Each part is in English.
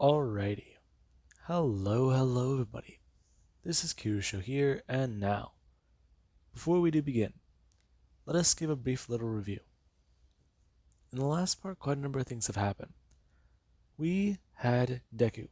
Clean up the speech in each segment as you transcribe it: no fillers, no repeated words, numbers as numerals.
Alrighty. Hello everybody. This is Kirusho here, and now, before we do begin, let us give a brief little review. In the last part, quite a number of things have happened. We had Deku,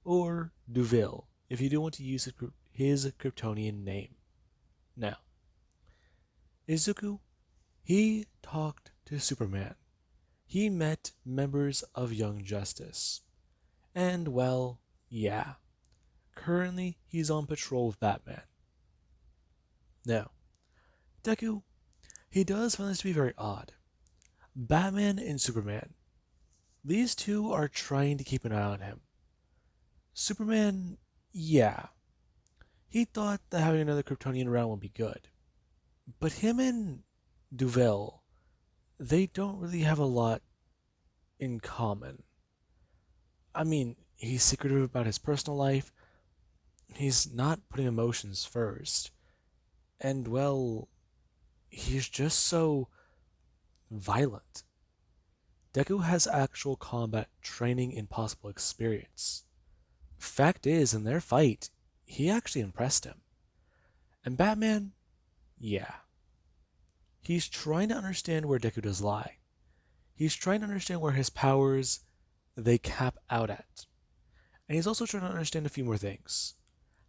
or Duville, if you do want to use his Kryptonian name. Now, Izuku, he talked to Superman. He met members of Young Justice. And well, yeah. Currently, he's on patrol with Batman. Now, Deku, he does find this to be very odd. Batman and Superman, these two are trying to keep an eye on him. Superman, yeah, he thought that having another Kryptonian around would be good. But him and Duvel, they don't really have a lot in common. I mean, he's secretive about his personal life, he's not putting emotions first, and well, he's just so violent. Deku has actual combat training and possible experience. Fact is, in their fight, he actually impressed him. And Batman, yeah. He's trying to understand where Deku does lie. He's trying to understand where his powers, they cap out at. And he's also trying to understand a few more things.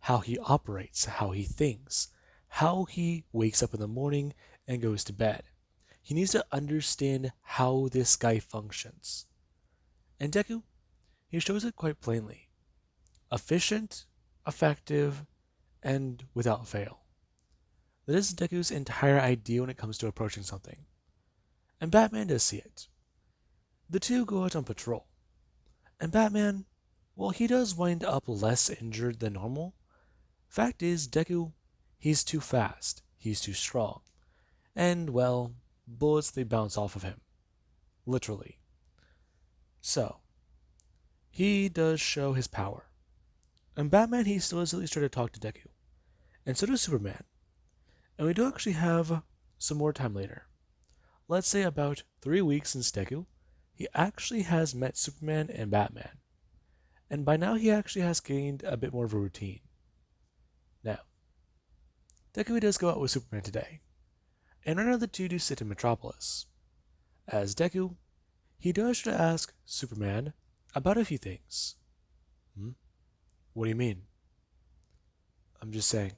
How he operates, how he thinks, how he wakes up in the morning and goes to bed. He needs to understand how this guy functions. And Deku, he shows it quite plainly. Efficient, effective, and without fail. That is Deku's entire idea when it comes to approaching something. And Batman does see it. The two go out on patrol. And Batman, well, he does wind up less injured than normal. Fact is, Deku, he's too fast, he's too strong. And, well, bullets they bounce off of him. Literally. So, he does show his power. And Batman, he still has at least tried to talk to Deku. And so does Superman. And we do actually have some more time later. Let's say about 3 weeks since Deku, he actually has met Superman and Batman. And by now he actually has gained a bit more of a routine. Now, Deku does go out with Superman today. And right now the two do sit in Metropolis. As Deku, he does try to ask Superman about a few things. What do you mean? I'm just saying.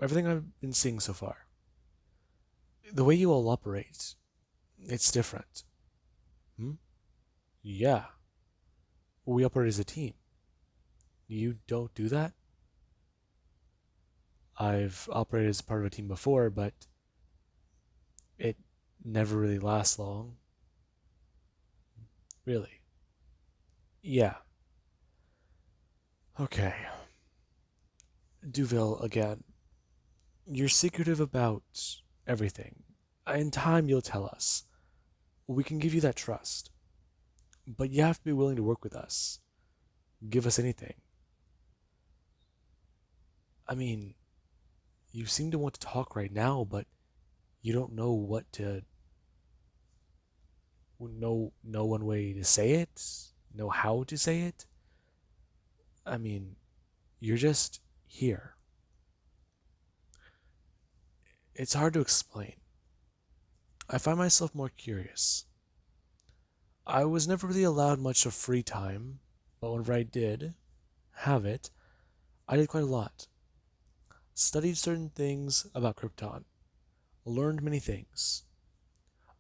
Everything I've been seeing so far. The way you all operate, it's different. Yeah. We operate as a team. You don't do that? I've operated as part of a team before, but it never really lasts long. Really? Yeah. Okay. Duville, again. You're secretive about everything. In time, you'll tell us. We can give you that trust. But you have to be willing to work with us. Give us anything. I mean, you seem to want to talk right now, but you don't know what to know one way to say it, know how to say it. I mean, you're just here. It's hard to explain. I find myself more curious. I was never really allowed much of free time, but whenever I did have it, I did quite a lot. Studied certain things about Krypton. Learned many things.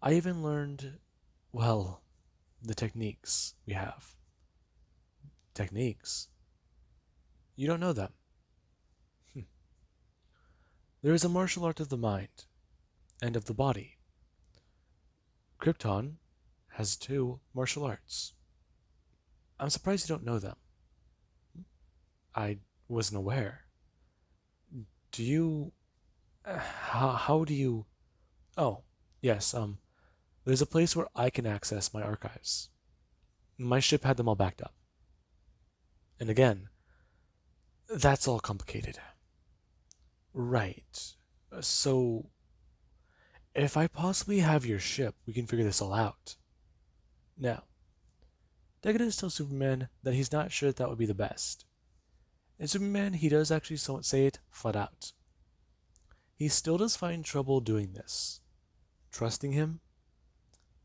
I even learned, well, the techniques we have. Techniques? You don't know them. There is a martial art of the mind and of the body. Krypton has two martial arts. I'm surprised you don't know them. I wasn't aware. Do you... How do you... Oh, yes, there's a place where I can access my archives. My ship had them all backed up. And again, that's all complicated. Right. So, if I possibly have your ship, we can figure this all out. Now, Deku does tell Superman that he's not sure that would be the best. And Superman, he does actually somewhat say it flat out. He still does find trouble doing this. Trusting him,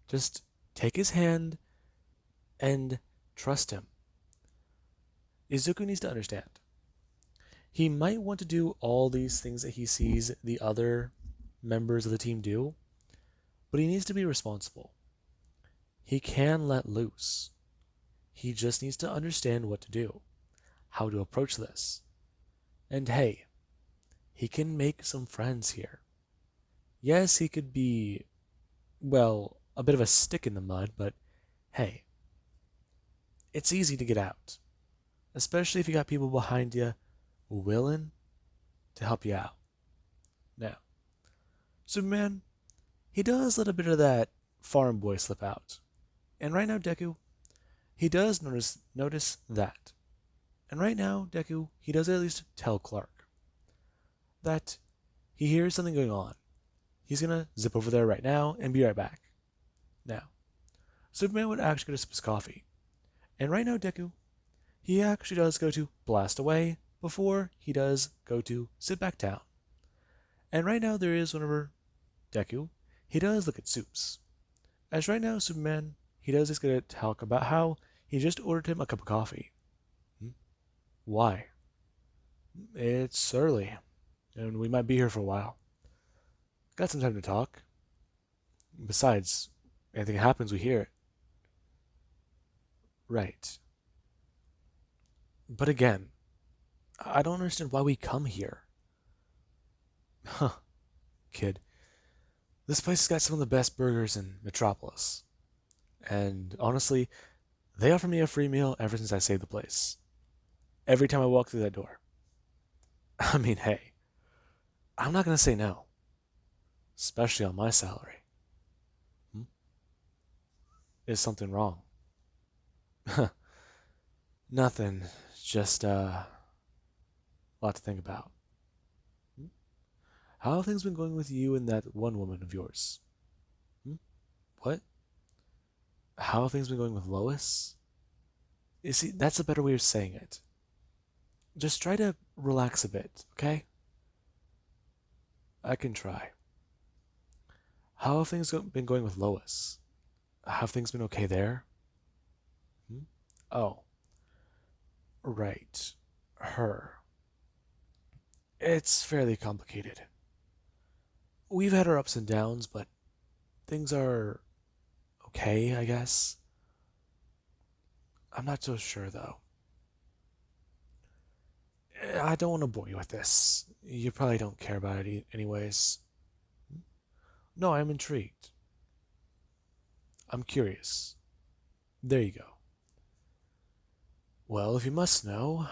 just take his hand and trust him. Izuku needs to understand. He might want to do all these things that he sees the other members of the team do, but he needs to be responsible. He can let loose. He just needs to understand what to do, how to approach this. And hey, he can make some friends here. Yes, he could be, well, a bit of a stick in the mud, but hey, it's easy to get out, especially if you got people behind you willing to help you out. Now, Superman, he does let a bit of that farm boy slip out. And right now, Deku, he does notice that. And right now, Deku, he does at least tell Clark that he hears something going on. He's gonna zip over there right now and be right back. Now, Superman would actually go to sip his coffee. And right now, Deku, he actually does go to blast away before he does go to sit back down. And right now, there is whenever Deku, he does look at Supes. As right now, Superman, he does just get to talk about how he just ordered him a cup of coffee. Why? It's early, and we might be here for a while. Got some time to talk. Besides, anything happens, we hear it. Right. But again, I don't understand why we come here. Huh, kid. This place has got some of the best burgers in Metropolis. And honestly, they offer me a free meal ever since I saved the place. Every time I walk through that door. I mean, hey, I'm not going to say no. Especially on my salary. Is something wrong? Nothing. Just, a lot to think about. How have things been going with you and that one woman of yours? What? How have things been going with Lois? You see, that's a better way of saying it. Just try to relax a bit, okay? I can try. How have things been going with Lois? Have things been okay there? Oh, right. Her. It's fairly complicated. We've had our ups and downs, but things are okay, I guess. I'm not so sure, though. I don't want to bore you with this. You probably don't care about it anyways. No, I'm intrigued. I'm curious. There you go. Well, if you must know,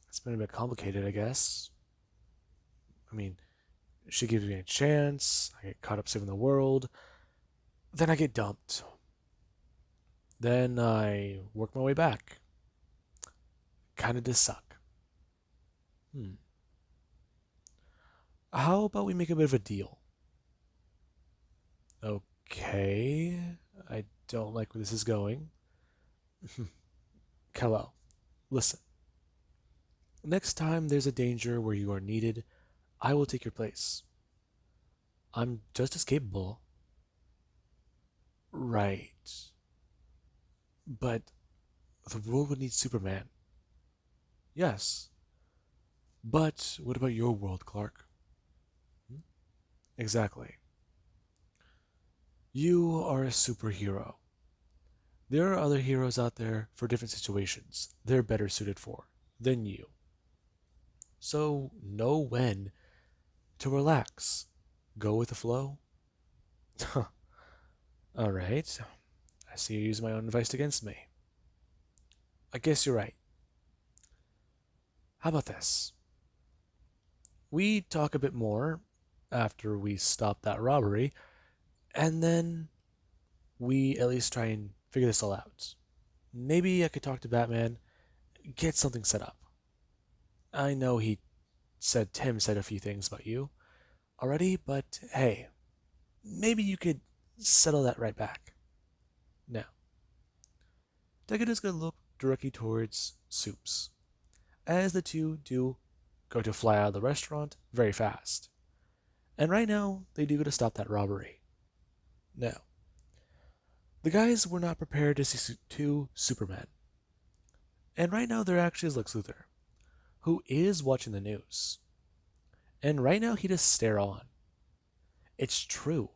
it's been a bit complicated, I guess. I mean, she gives me a chance, I get caught up saving the world, then I get dumped. Then I work my way back. Kinda does suck. How about we make a bit of a deal? Okay, I don't like where this is going. Kal-El, listen. Next time there's a danger where you are needed, I will take your place. I'm just as capable. Right. But the world would need Superman. Yes. But what about your world, Clark? Exactly. You are a superhero. There are other heroes out there for different situations they're better suited for than you. So know when to relax. Go with the flow. Alright. I see you're using my own advice against me. I guess you're right. How about this? We talk a bit more after we stop that robbery, and then we at least try and figure this all out. Maybe I could talk to Batman, get something set up. I know Tim said a few things about you already, but hey, maybe you could settle that right back. Now, Deku is going to look directly towards Soups, as the two do go to fly out of the restaurant very fast. And right now, they do go to stop that robbery. Now, the guys were not prepared to see two Supermen. And right now, there actually is Lex Luthor, who is watching the news. And right now, he just stare on. It's true.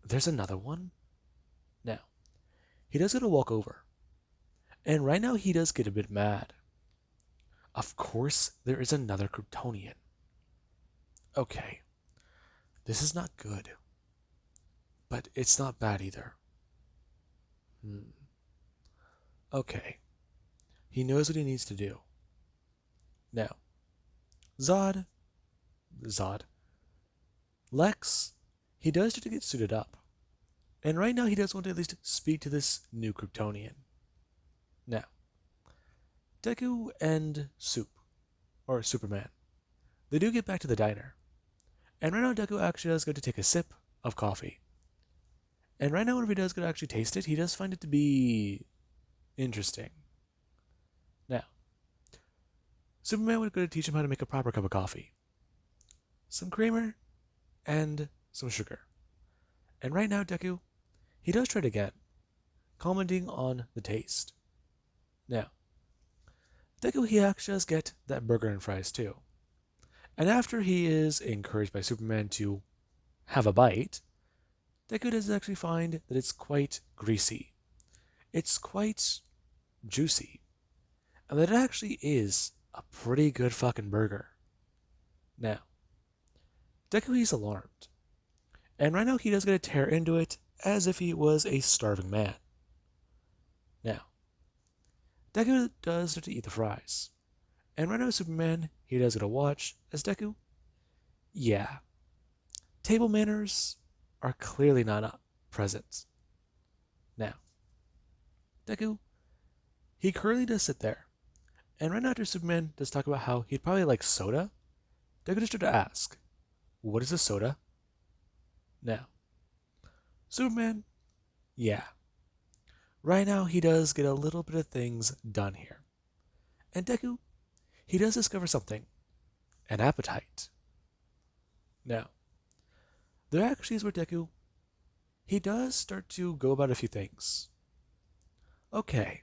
There's another one? Now, he does get to walk over. And right now, he does get a bit mad. Of course, there is another Kryptonian. Okay, this is not good. But it's not bad either. Okay, he knows what he needs to do. Now, Zod, Lex, he does need to get suited up. And right now he does want to at least speak to this new Kryptonian. Now, Deku and Superman, they do get back to the diner. And right now Deku actually does go to take a sip of coffee. And right now whenever he does go to actually taste it, he does find it to be interesting. Now, Superman would go to teach him how to make a proper cup of coffee. Some creamer and some sugar. And right now Deku, he does try it again, commenting on the taste. Now, Deku, he actually does get that burger and fries too. And after he is encouraged by Superman to have a bite, Deku does actually find that it's quite greasy. It's quite juicy. And that it actually is a pretty good fucking burger. Now, Deku, he's alarmed. And right now he does get to tear into it as if he was a starving man. Now, Deku does start to eat the fries. And right now Superman, he does get a watch as Deku. Yeah, table manners are clearly not present. Now, Deku, he currently does sit there. And right after Superman does talk about how he'd probably like soda, Deku just started to ask, what is a soda? Now, Superman, yeah. Right now he does get a little bit of things done here. And Deku, he does discover something. An appetite. Now, there actually is where Deku, he does start to go about a few things. Okay,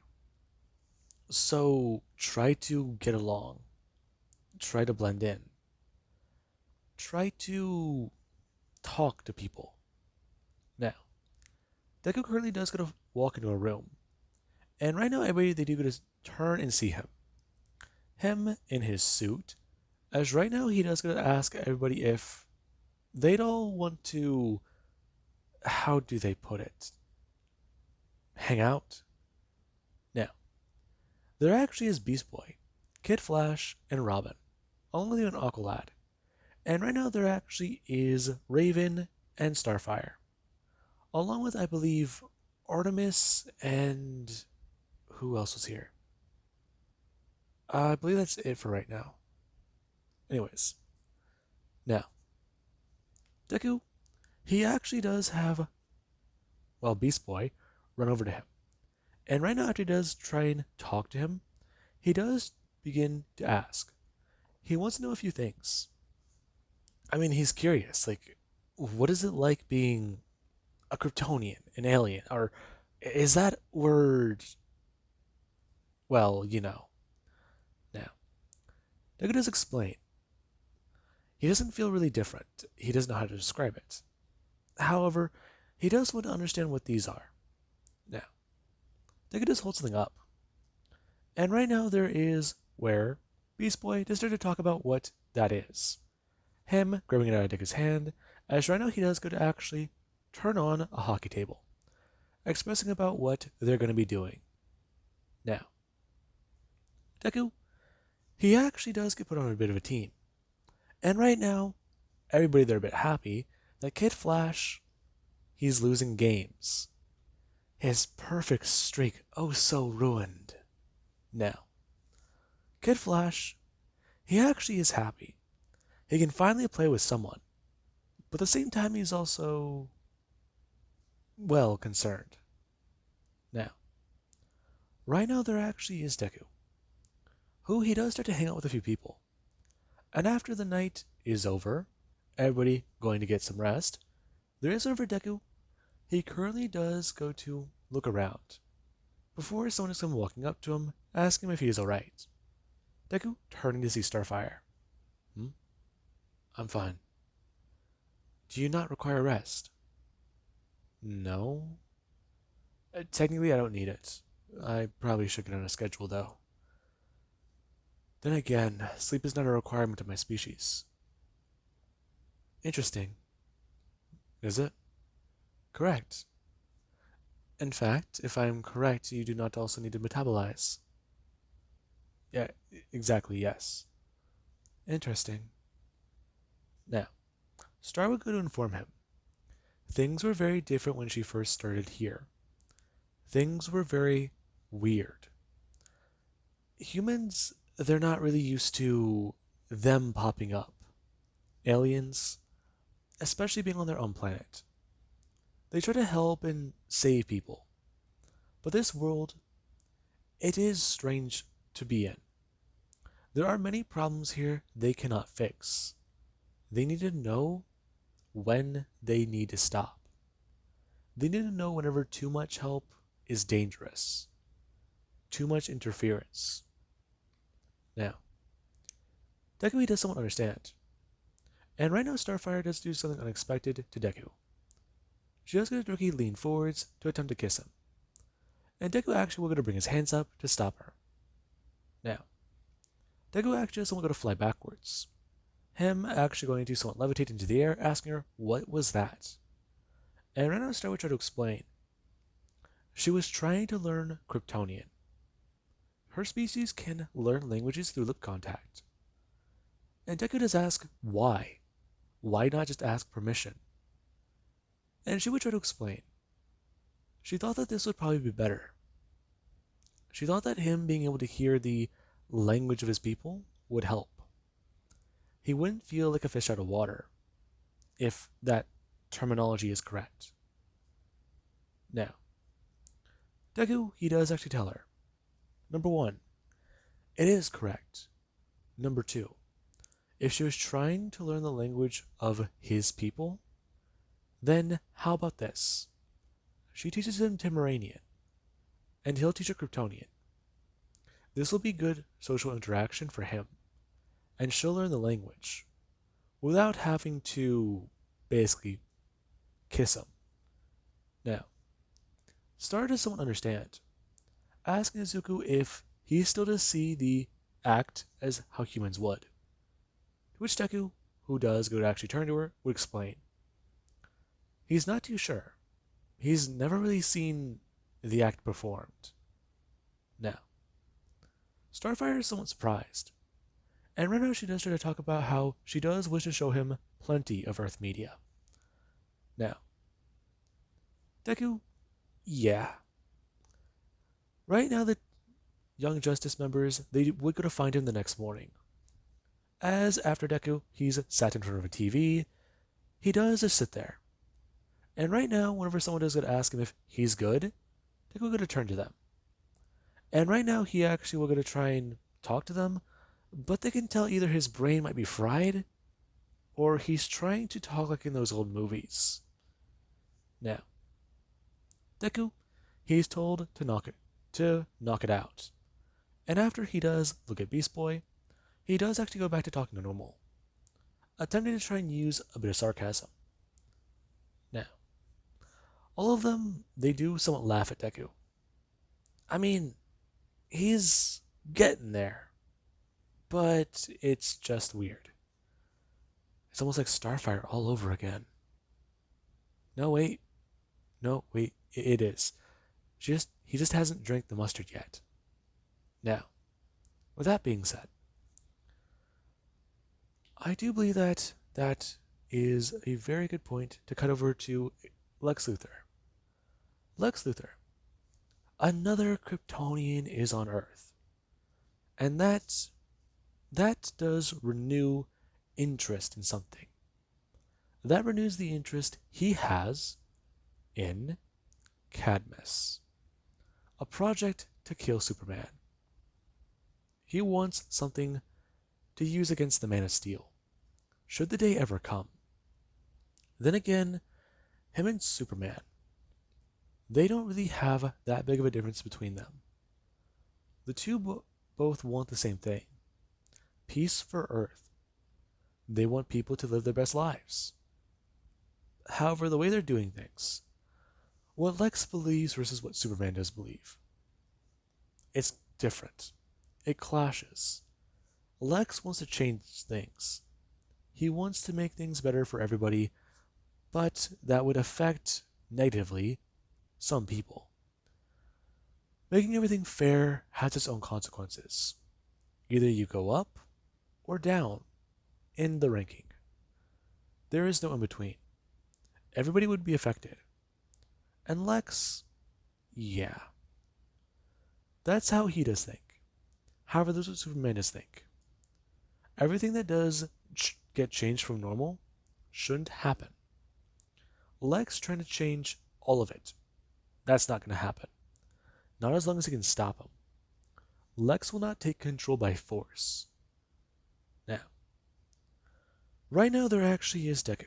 so try to get along. Try to blend in. Try to talk to people. Now, Deku currently does go to walk into a room. And right now everybody, they do go to turn and see him. Him in his suit. As right now he does go to ask everybody if they'd all want to, how do they put it? Hang out? Now, there actually is Beast Boy, Kid Flash, and Robin, along with an Aqualad. And right now there actually is Raven and Starfire, along with, I believe, Artemis and who else was here? I believe that's it for right now. Anyways, now, Deku, he actually does have, well, Beast Boy run over to him. And right now, after he does try and talk to him, he does begin to ask. He wants to know a few things. I mean, he's curious. Like, what is it like being a Kryptonian, an alien? Or is that word, well, you know. Now, Deku does explain. He doesn't feel really different. He doesn't know how to describe it. However, he does want to understand what these are. Now, Deku does hold something up. And right now there is where Beast Boy just started to talk about what that is. Him grabbing it out of Deku's hand, as right now he does go to actually turn on a hockey table, expressing about what they're going to be doing. Now, Deku, he actually does get put on a bit of a team. And right now, everybody they're a bit happy that Kid Flash, he's losing games. His perfect streak, oh so ruined. Now, Kid Flash, he actually is happy. He can finally play with someone. But at the same time, he's also, well, concerned. Now, Right now there actually is Deku, who he does start to hang out with a few people. And after the night is over, everybody going to get some rest, there is one for Deku. He currently does go to look around before someone is come walking up to him, asking him if he is alright. Deku turning to see Starfire. Hmm? I'm fine. Do you not require rest? No. Technically, I don't need it. I probably should get on a schedule, though. Then again, sleep is not a requirement of my species. Interesting. Is it? Correct. In fact, if I am correct, you do not also need to metabolize. Yeah, exactly, yes. Interesting. Now, Star would go to inform him. Things were very different when she first started here. Things were very weird. Humans, they're not really used to them popping up. Aliens, especially being on their own planet. They try to help and save people. But this world, it is strange to be in. There are many problems here they cannot fix. They need to know when they need to stop. They need to know whenever too much help is dangerous. Too much interference. Now, Deku does somewhat understand. And right now Starfire does do something unexpected to Deku. She does get Rookie lean forwards to attempt to kiss him. And Deku actually will go to bring his hands up to stop her. Now, Deku actually doesn't want to go to fly backwards. Him actually going to somewhat levitate into the air, asking her, what was that? And right now Star would try to explain. She was trying to learn Kryptonian. Her species can learn languages through lip contact. And Deku does ask, why? Why not just ask permission? And she would try to explain. She thought that this would probably be better. She thought that him being able to hear the language of his people would help. He wouldn't feel like a fish out of water, if that terminology is correct. Now, Deku, he does actually tell her. Number one, it is correct. Number two, if she was trying to learn the language of his people, then how about this? She teaches him Timoranian, and he'll teach her Kryptonian. This will be good social interaction for him, and she'll learn the language without having to basically kiss him. Now, Star does someone understand, asking Izuku if he still does see the act as how humans would. To which Deku, who does go to actually turn to her, would explain. He's not too sure. He's never really seen the act performed. Now, Starfire is somewhat surprised, and right now she does try to talk about how she does wish to show him plenty of Earth media. Now, Deku, yeah. Right now the Young Justice members, they would go to find him the next morning. As after Deku, he's sat in front of a TV, he does just sit there. And right now, whenever someone does go to ask him if he's good, Deku will go to turn to them. And right now, he actually will go to try and talk to them, but they can tell either his brain might be fried, or he's trying to talk like in those old movies. Now, Deku, he's told to knock it out. And after he does look at Beast Boy, he does actually go back to talking to normal, attempting to try and use a bit of sarcasm. Now, all of them, they do somewhat laugh at Deku. I mean, he's getting there, but it's just weird. It's almost like Starfire all over again. No, wait. No, wait, it is. He just hasn't drank the mustard yet. Now, with that being said, I do believe that that is a very good point to cut over to Lex Luthor. Lex Luthor. Another Kryptonian is on Earth. And that does renew interest in something. That renews the interest he has in Cadmus. a project to kill Superman. He wants something to use against the Man of Steel, should the day ever come. Then again, him and Superman, they don't really have that big of a difference between them. The two both want the same thing: peace for Earth. They want people to live their best lives. However, the way they're doing things, what Lex believes versus what Superman does believe, it's different. It clashes. Lex wants to change things. He wants to make things better for everybody, but that would affect negatively some people. Making everything fair has its own consequences. Either you go up or down in the ranking. There is no in between. Everybody would be affected. And Lex, yeah. That's how he does think. However, that's what Superman does think. Everything that does get changed from normal shouldn't happen. Lex trying to change all of it. That's not going to happen. Not as long as he can stop him. Lex will not take control by force. Now, right now there actually is Deku,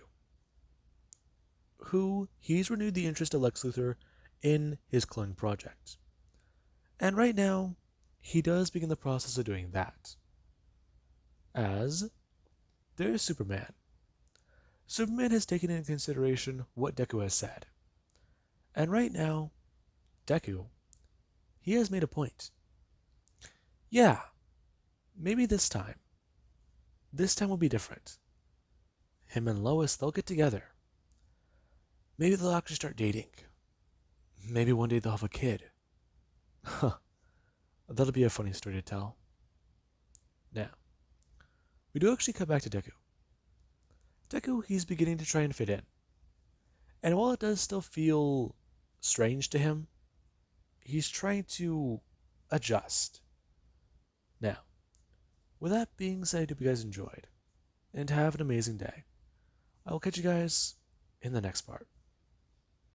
who he's renewed the interest of Lex Luthor in his cloning project. And right now, he does begin the process of doing that. As there is Superman. Superman has taken into consideration what Deku has said. And right now, Deku, he has made a point. Yeah, maybe this time. This time will be different. Him and Lois, they'll get together. Maybe they'll actually start dating. Maybe one day they'll have a kid. Huh. That'll be a funny story to tell. Now, we do actually come back to Deku. Deku, he's beginning to try and fit in. And while it does still feel strange to him, he's trying to adjust. Now, with that being said, I hope you guys enjoyed, and have an amazing day. I will catch you guys in the next part.